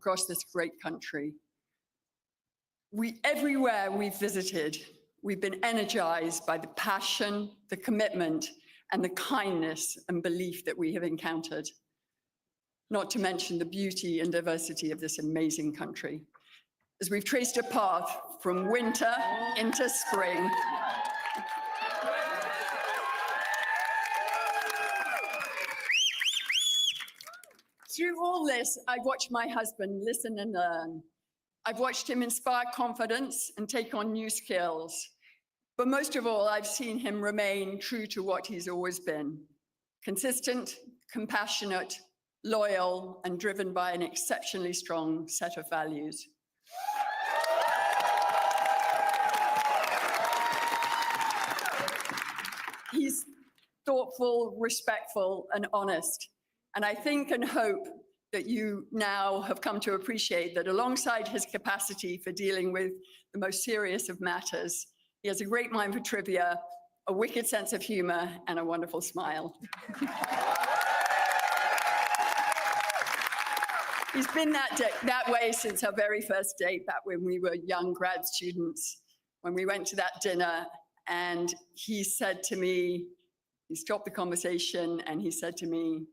across this great country. Everywhere we've visited, we've been energized by the passion, the commitment, and the kindness and belief that we have encountered, not to mention the beauty and diversity of this amazing country. As we've traced a path from winter into spring, through all this, I've watched my husband listen and learn. I've watched him inspire confidence and take on new skills. But most of all, I've seen him remain true to what he's always been: consistent, compassionate, loyal, and driven by an exceptionally strong set of values. He's thoughtful, respectful, and honest. And I think and hope that you now have come to appreciate that alongside his capacity for dealing with the most serious of matters, he has a great mind for trivia, a wicked sense of humor, and a wonderful smile. He's been that way since our very first date, back when we were young grad students, when we went to that dinner, and he said to me, he stopped the conversation and he said to me,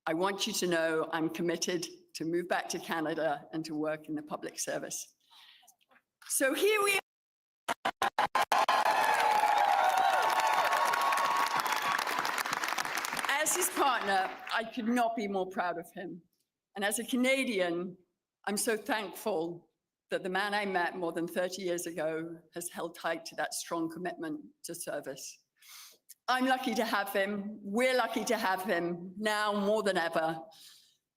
"I want you to know I'm committed to move back to Canada and to work in the public service." So here we are. As his partner, I could not be more proud of him. And as a Canadian, I'm so thankful that the man I met more than 30 years ago has held tight to that strong commitment to service. I'm lucky to have him. We're lucky to have him now more than ever.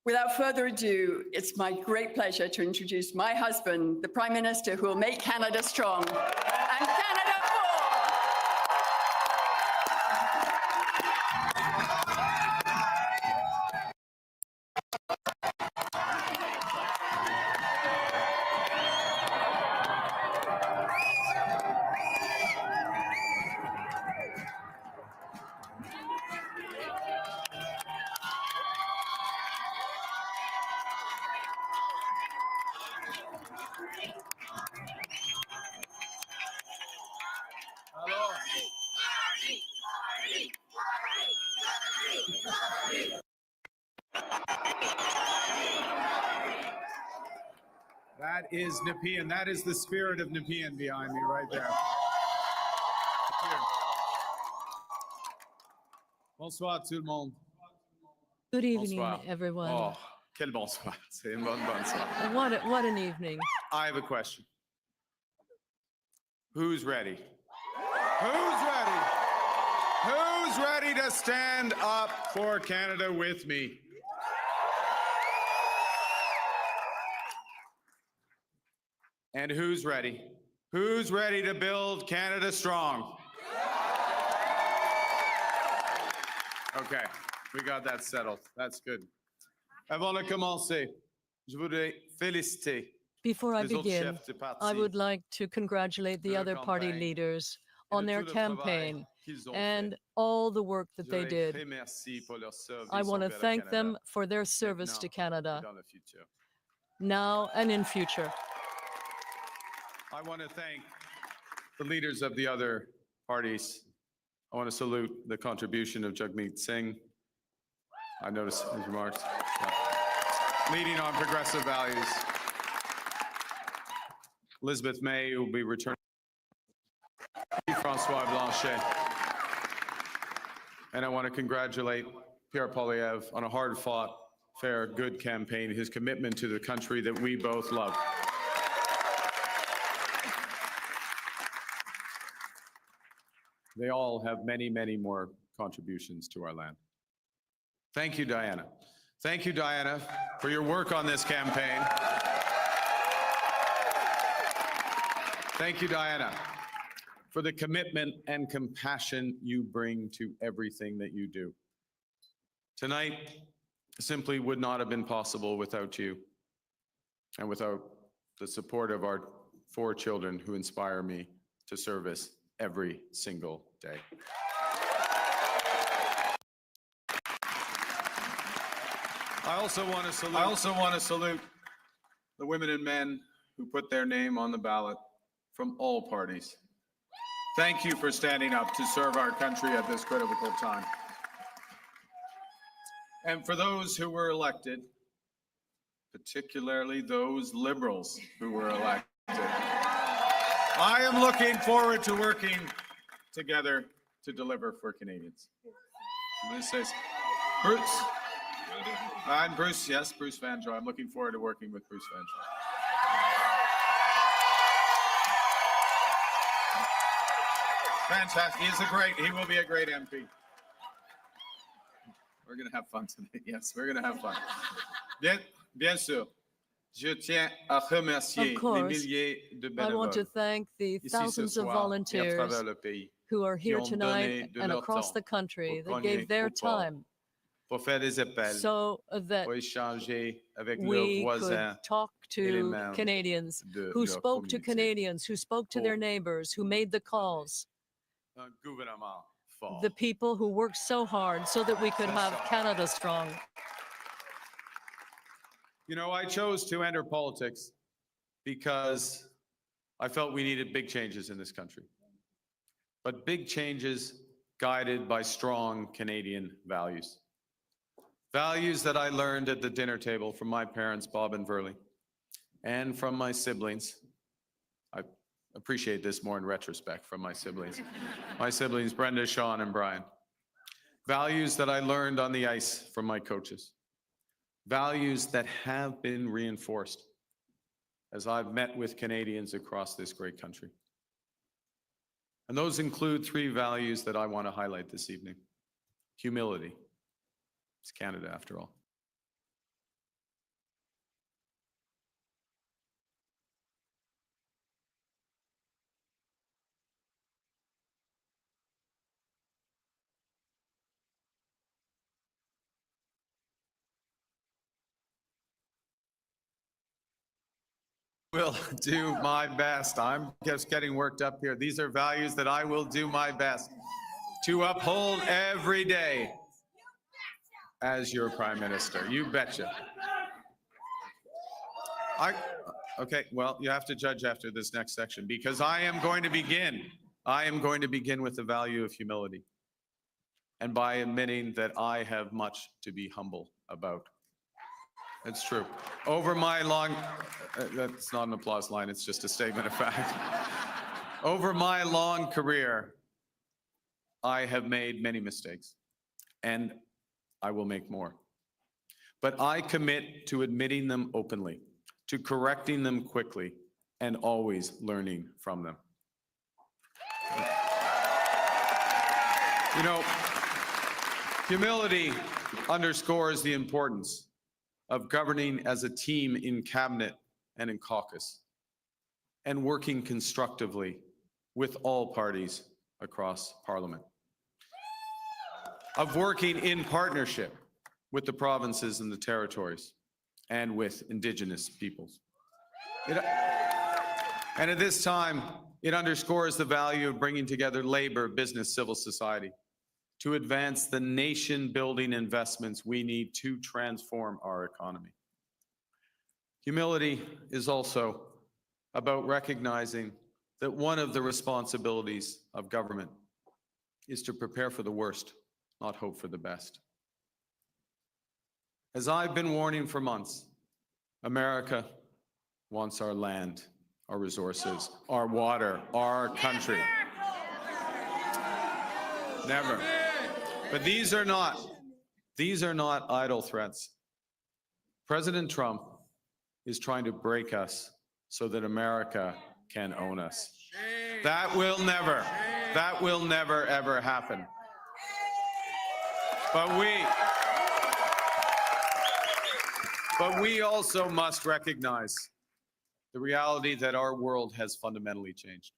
Without further ado, it's my great pleasure to introduce my husband, the Prime Minister who will make Canada strong, and Canada for. That is Nepean. That is the spirit of Nepean behind me right there. Bonsoir tout le monde. Good evening, Bonsoir. everyone. Oh, quel bonsoir. C'est une bonne bonsoir. What an evening. I have a question. Who's ready? Who's ready? Who's ready to stand up for Canada with me? And who's ready? Who's ready to build Canada strong? Okay, we got that settled. That's good. Avant de commencer, je voudrais féliciter. Before I begin, I would like to congratulate the other party leaders on their campaign and all the work that they did. I want to thank them for their service to Canada, now and in future. I want to thank the leaders of the other parties. I want to salute the contribution of Jagmeet Singh. I noticed his remarks. Leading on progressive values. Elizabeth May, who will be returning. François Blanchet. And I want to congratulate Pierre Poilievre on a hard-fought, fair, good campaign, his commitment to the country that we both love. They all have many, many more contributions to our land. Thank you, Diana. Thank you, Diana, for your work on this campaign. Thank you, Diana, for the commitment and compassion you bring to everything that you do. Tonight simply would not have been possible without you and without the support of our 4 children who inspire me to service every single day. I also want to salute the women and men who put their name on the ballot from all parties. Thank you for standing up to serve our country at this critical time. And for those who were elected, particularly those Liberals who were elected, I am looking forward to working together to deliver for Canadians. This says, Bruce. I'm Bruce, yes, Bruce Vanjo. I'm looking forward to working with Bruce Vanjo. Fantastic. He will be a great MP. We're going to have fun tonight. Yes, we're going to have fun. Bien sûr. Je tiens à remercier les milliers de bénévoles. I want to thank the thousands of volunteers who are here tonight and across the country that gave their time so that we could talk to Canadians, who spoke to Canadians, who spoke to their neighbors, who made the calls. The people who worked so hard so that we could have Canada strong. You know, I chose to enter politics because I felt we needed big changes in this country, but big changes guided by strong Canadian values. Values that I learned at the dinner table from my parents, Bob and Verley, and from my siblings. I appreciate this more in retrospect from my siblings. My siblings, Brenda, Sean, and Brian. Values that I learned on the ice from my coaches. Values that have been reinforced as I've met with Canadians across this great country. And those include three values that I want to highlight this evening. Humility. It's Canada, after all. Will do my best. I'm just getting worked up here. These are values that I will do my best to uphold every day as your Prime Minister. You betcha. Okay, well, you have to judge after this next section because I am going to begin with the value of humility and by admitting that I have much to be humble about. It's true. Over my long, that's not an applause line, it's just a statement of fact. Over my long career, I have made many mistakes, and I will make more. But I commit to admitting them openly, to correcting them quickly, and always learning from them. You know, humility underscores the importance of governing as a team in cabinet and in caucus, and working constructively with all parties across Parliament. Of working in partnership with the provinces and the territories, and with Indigenous peoples. And at this time, it underscores the value of bringing together labor, business, civil society, to advance the nation-building investments we need to transform our economy. Humility is also about recognizing that one of the responsibilities of government is to prepare for the worst, not hope for the best. As I've been warning for months, America wants our land, our resources, our water, our country. Never. But these are not idle threats. President Trump is trying to break us so that America can own us. That will never ever happen. But we also must recognize the reality that our world has fundamentally changed.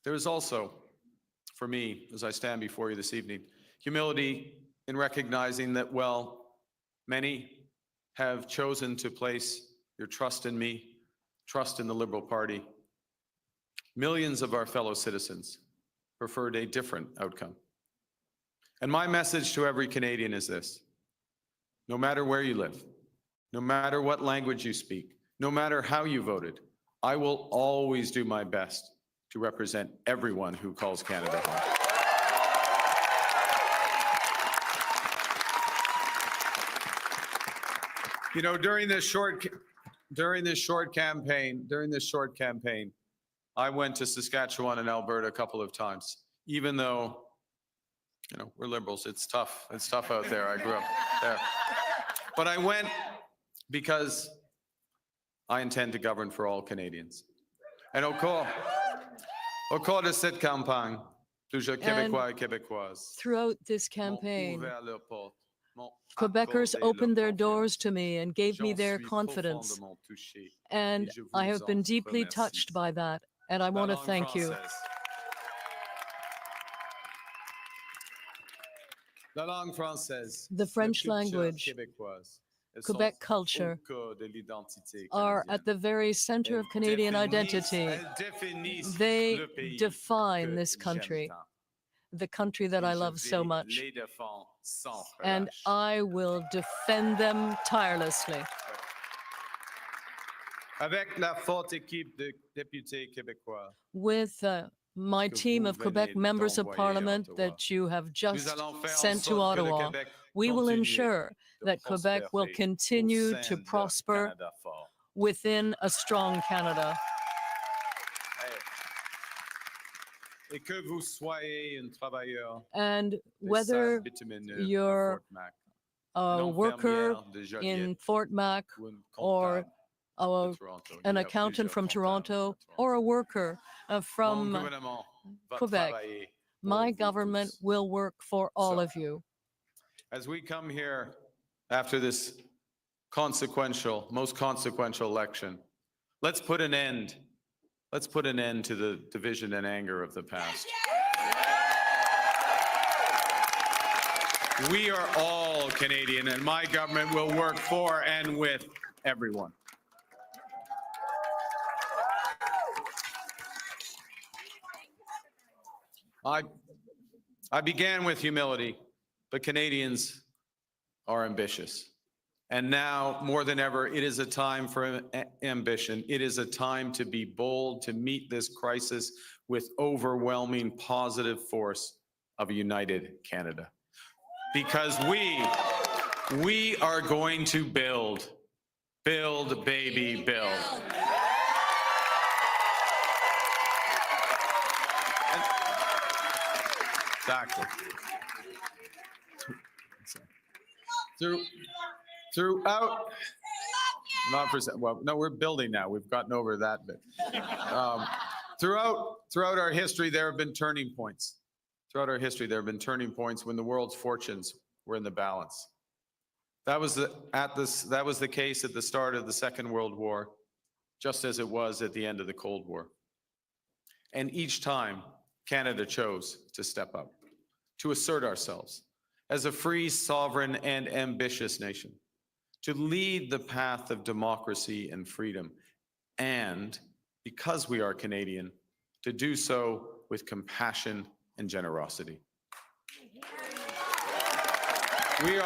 There is also, for me, as I stand before you this evening, humility in recognizing that, well, many have chosen to place your trust in me, trust in the Liberal Party. Millions of our fellow citizens preferred a different outcome. And my message to every Canadian is this: no matter where you live, no matter what language you speak, no matter how you voted, I will always do my best to represent everyone who calls Canada home. You know, during this short campaign, I went to Saskatchewan and Alberta a couple of times, even though, you know, we're liberals. It's tough. It's tough out there. I grew up there. But I went because I intend to govern for all Canadians. And au cours de cette campagne, plusieurs Québécois et Québécoises Throughout this m'ont campaign, ouvert leur porte, m'ont Quebecers accordé opened leur their doors confiance. to me and gave me J'en their suis confidence. profondément touché. And Et je I vous have been en deeply remercie. touched by that. And I La want to langue thank you. française. La langue française, The French la culture language, québécoise, elles Quebec sont culture au cœur de l'identité are canadienne. at the very center of Canadian identity. Elles définissent They le pays define que this j'aime country, tant. the country that I Et je love so vais much. les défendre sans And relâche. I will defend them tirelessly. Avec la forte équipe de députés québécois, With my que team vous of Quebec venez members of d'envoyer à parliament Ottawa, that you have nous just allons faire en sent to sorte que le Ottawa, Québec we will continue ensure de that Quebec will prospérer continue au sein to d'un prosper Canada fort. within a strong Canada. Et que vous soyez un travailleur And de whether sable bitumineux à you're Fort Mac, a une worker infirmière de Joliette in Fort Mac ou un or comptable de Toronto, il an y a accountant plusieurs from comptables Toronto à or a Toronto. worker Mon from gouvernement va Quebec, travailler pour my vous government tous. will work for all So, of you. As we come here after this consequential, most consequential election, let's put an end to the division and anger of the past. We are all Canadian, and my government will work for and with everyone. I began with humility, but Canadians are ambitious. And now, more than ever, it is a time for ambition. It is a time to be bold, to meet this crisis with overwhelming positive force of a united Canada. Because we are going to build, baby, build. Exactly. Throughout, not for, well, no, we're building now. We've gotten over that bit. Throughout our history, there have been turning points. Throughout our history, there have been turning points when the world's fortunes were in the balance. That was the case at the start of the Second World War, just as it was at the end of the Cold War. And each time, Canada chose to step up, to assert ourselves as a free, sovereign, and ambitious nation, to lead the path of democracy and freedom, and, because we are Canadian, to do so with compassion and generosity. We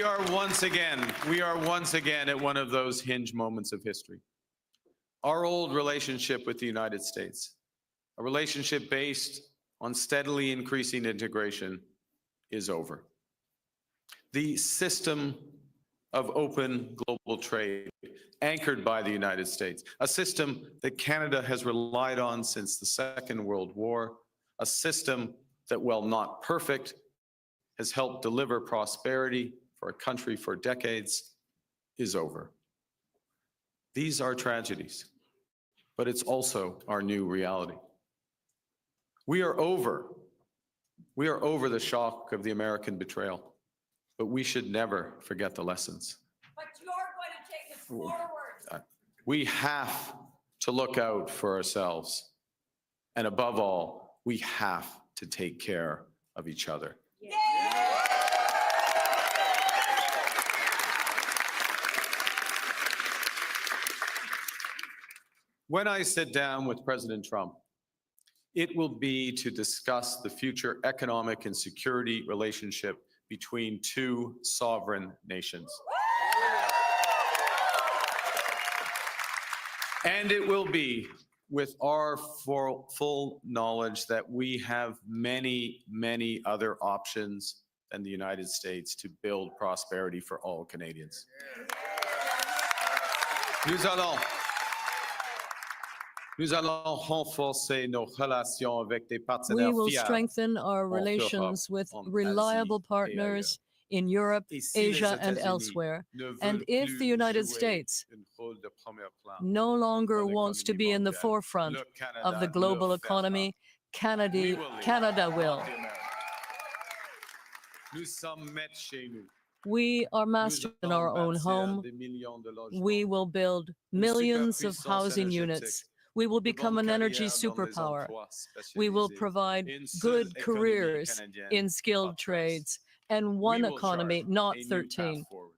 are once again at one of those hinge moments of history. Our old relationship with the United States, a relationship based on steadily increasing integration, is over. The system of open global trade, anchored by the United States, a system that Canada has relied on since the Second World War, a system that, while not perfect, has helped deliver prosperity for a country for decades, is over. These are tragedies, but it's also our new reality. We are over the shock of the American betrayal, but we should never forget the lessons. But you're going to take us forward. We have to look out for ourselves. And above all, we have to take care of each other. When I sit down with President Trump, it will be to discuss the future economic and security relationship between two sovereign nations. And it will be with our full knowledge that we have many, many other options than the United States to build prosperity for all Canadians. Nous allons renforcer nos relations avec des We partenaires will fiables strengthen our en Europe, relations with en reliable Asie et partners in Europe, Et si les Asia, and États-Unis elsewhere. ne And veulent if plus the United jouer States un rôle de premier plan no longer dans wants to l'économie be in the mondiale, forefront le Canada of the le global fera. economy, We will lead, Canada not will. the Americans. Nous sommes maîtres chez nous. We are Nous masters in allons our own bâtir home. des millions de logements. We will build Une millions of superpuissance housing énergétique, units. We will de become bonnes an energy carrières dans les superpower. emplois We will spécialisés, provide une seule good économie careers canadienne, in pas skilled 13. trades and We one will economy, chart not a new 13. path forward.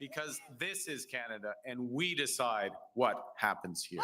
Because this is Canada and we decide what happens here.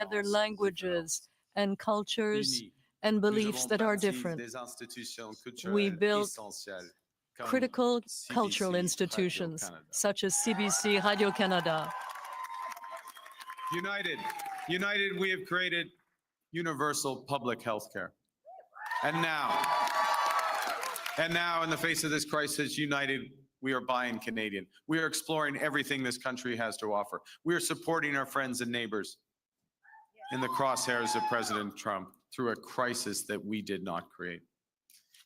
together languages and cultures and beliefs that are different. We built critical cultural institutions such as CBC Radio-Canada. United, we have created universal public health care. And now, in the face of this crisis, united, we are buying Canadian. We are exploring everything this country has to offer. We are supporting our friends and neighbors in the crosshairs of President Trump through a crisis that we did not create.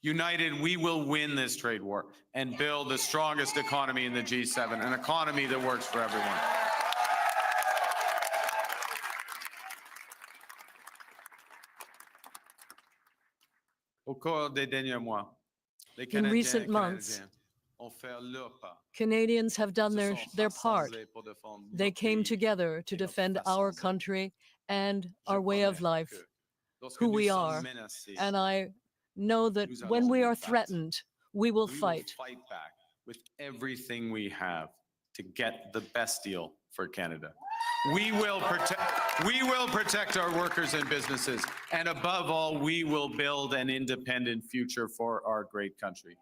United, we will win this trade war and build the strongest economy in the G7, an economy that works for everyone. In recent months, Canadians have done their part. They came together to defend our country and our way of life, who we are. And I know that when we are threatened, we will fight. We will fight back with everything we have to get the best deal for Canada. We will protect our workers and businesses, and above all, we will build an independent future for our great country.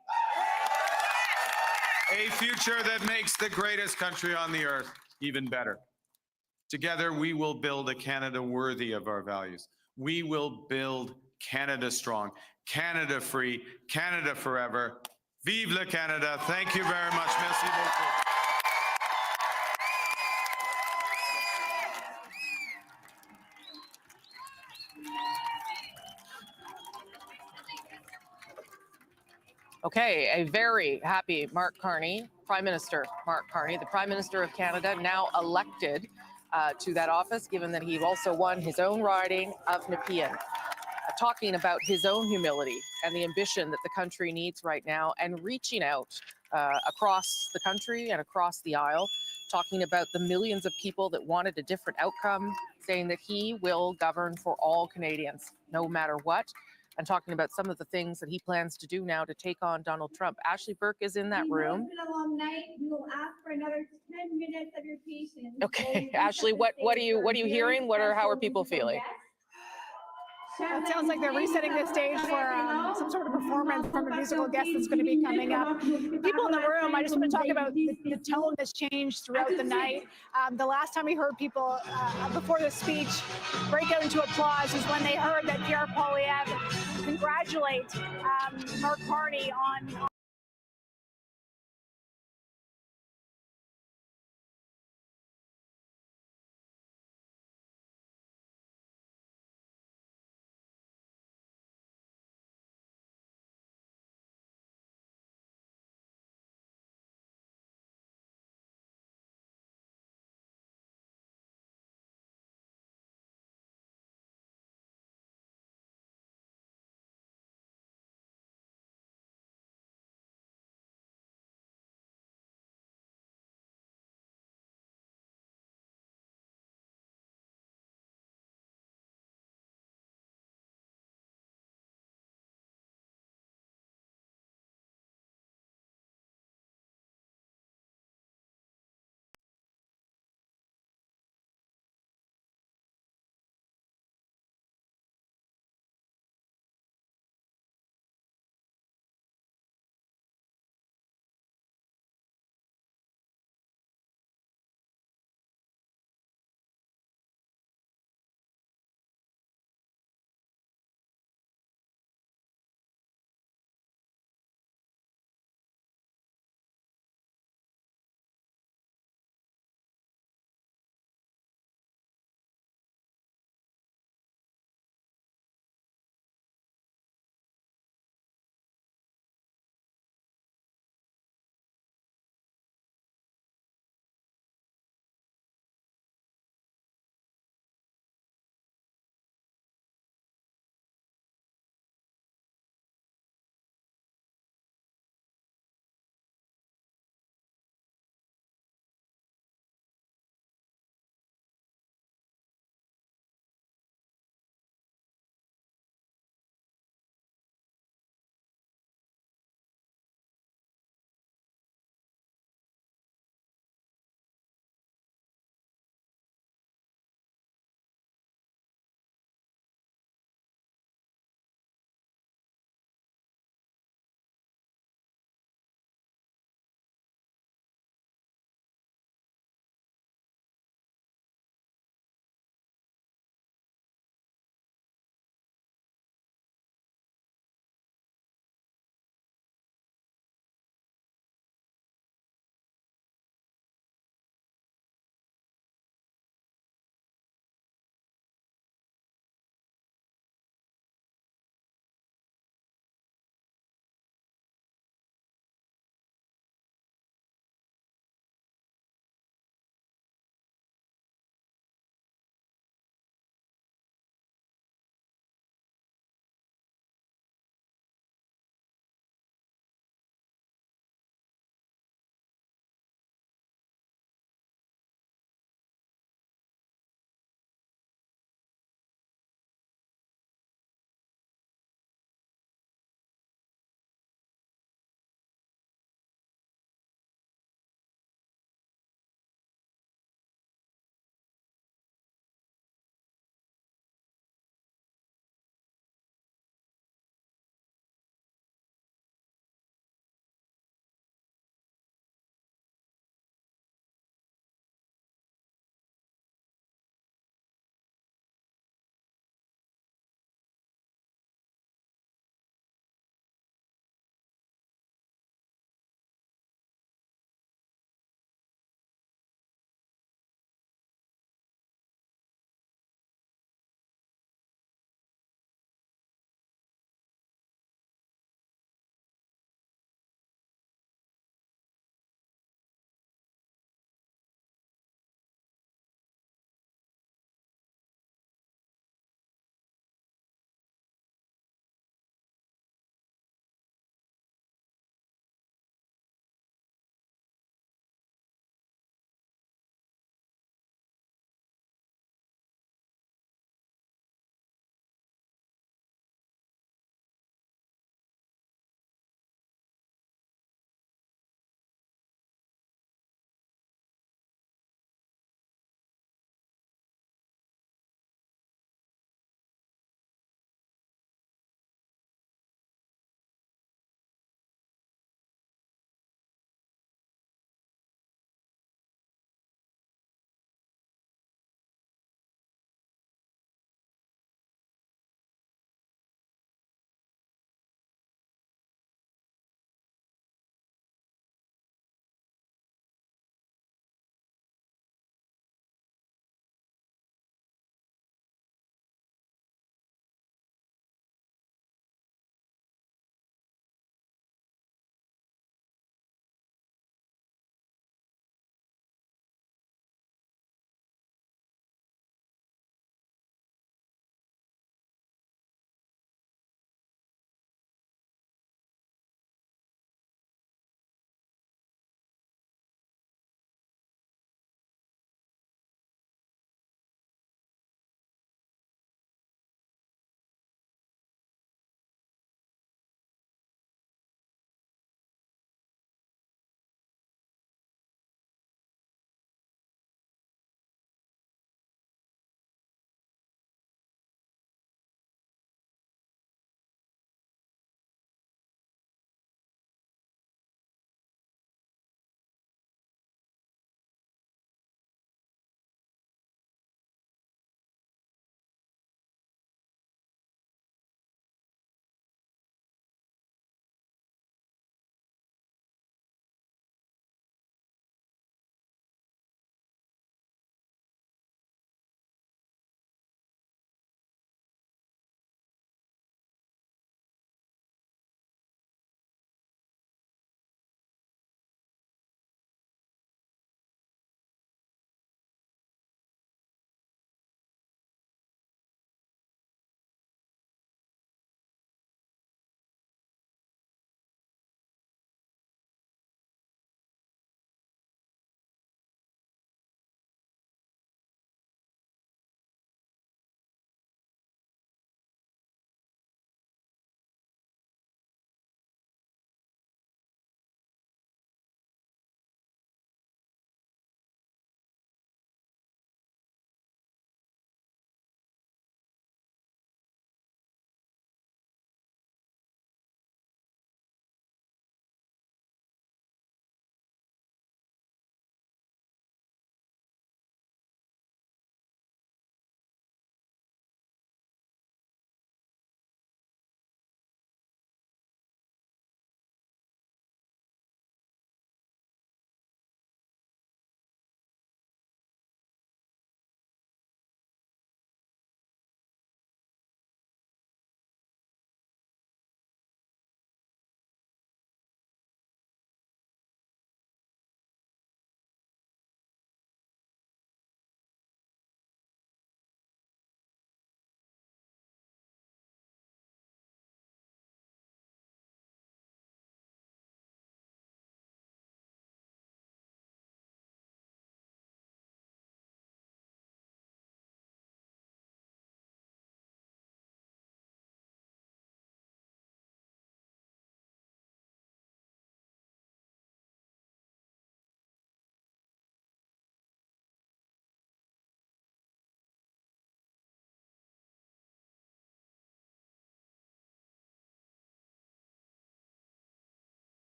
A future that makes the greatest country on the earth even better. Together, we will build a Canada worthy of our values. We will build Canada strong, Canada free, Canada forever. Vive le Canada. Thank you very much. Merci beaucoup. Okay, a very happy Mark Carney, Prime Minister Mark Carney, the Prime Minister of Canada, now elected to that office, given that he also won his own riding of Nepean, talking about his own humility and the ambition that the country needs right now, and reaching out across the country and across the aisle, talking about the millions of people that wanted a different outcome, saying that he will govern for all Canadians, no matter what, and talking about some of the things that he plans to do now to take on Donald Trump. Ashley Burke is in that room. It's been a long night. We will ask for another 10 minutes of your patience. Okay, Ashley, what are you hearing? How are people feeling? Well, it sounds like they're resetting the stage for some sort of performance from a musical guest that's going to be coming up. People in the room, I just want to talk about the tone that's changed throughout the night. The last time we heard people before the speech break out into applause was when they heard that Pierre Poilievre congratulate Mark Carney on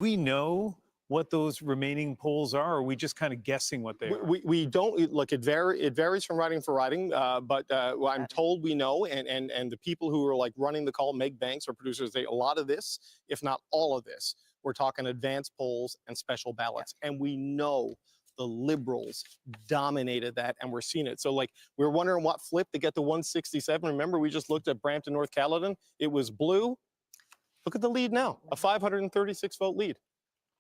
we know what those remaining polls are, or are we just kind of guessing what they are? We don't look. It varies from riding for riding, but well, I'm told we know, and the people who are like running the call, Meg Banks, our producers, a lot of this, if not all of this, we're talking advanced polls and special ballots, and we know the Liberals dominated that, and we're seeing it. So like we're wondering what flipped to get to 167. Remember, we just looked at Brampton, North Caledon. It was blue. Look at the lead now, a 536 vote lead,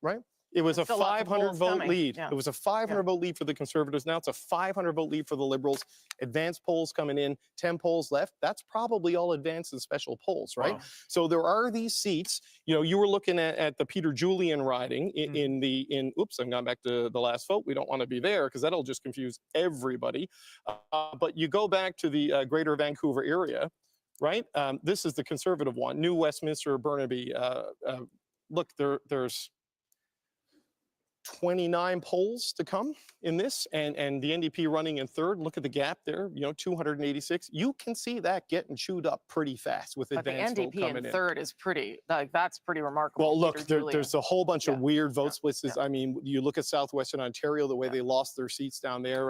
right? It was a Still lots of 500 polls vote coming. lead. Yeah. It was a 500 vote lead for the Conservatives. Now it's a 500 vote lead for the Liberals. Advanced polls coming in, 10 polls left. That's probably all advanced and special polls, right? Wow. So there are these seats. You know, you were looking at the Peter Julian riding in oops, I'm going back to the last vote. We don't want to be there because that'll just confuse everybody. But you go back to the Greater Vancouver area, right? This is the Conservative one, New Westminster, Burnaby. Look, there's 29 polls to come in this, and the NDP running in third. Look at the gap there, you know, 286. You can see that getting chewed up pretty fast with But the advanced vote NDP coming in third is pretty, like, that's pretty remarkable. Well, look, Peter Julian. there's a whole bunch of Yeah. weird vote Yeah. splits. Yeah. I mean, you look at Southwestern Ontario, the way Yeah. they lost their seats down there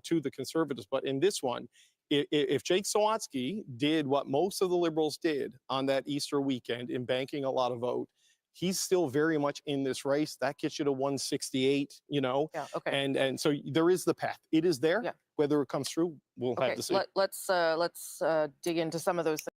to the Conservatives. But in this one, if Jake Sawatsky did what most of the Liberals did on that Easter weekend in banking a lot of vote, he's still very much in this race. That gets you to 168, you know? Yeah, okay. And so there is the path. It is there. Yeah. Whether it comes through, we'll have Okay, to see. let's dig into some of those things.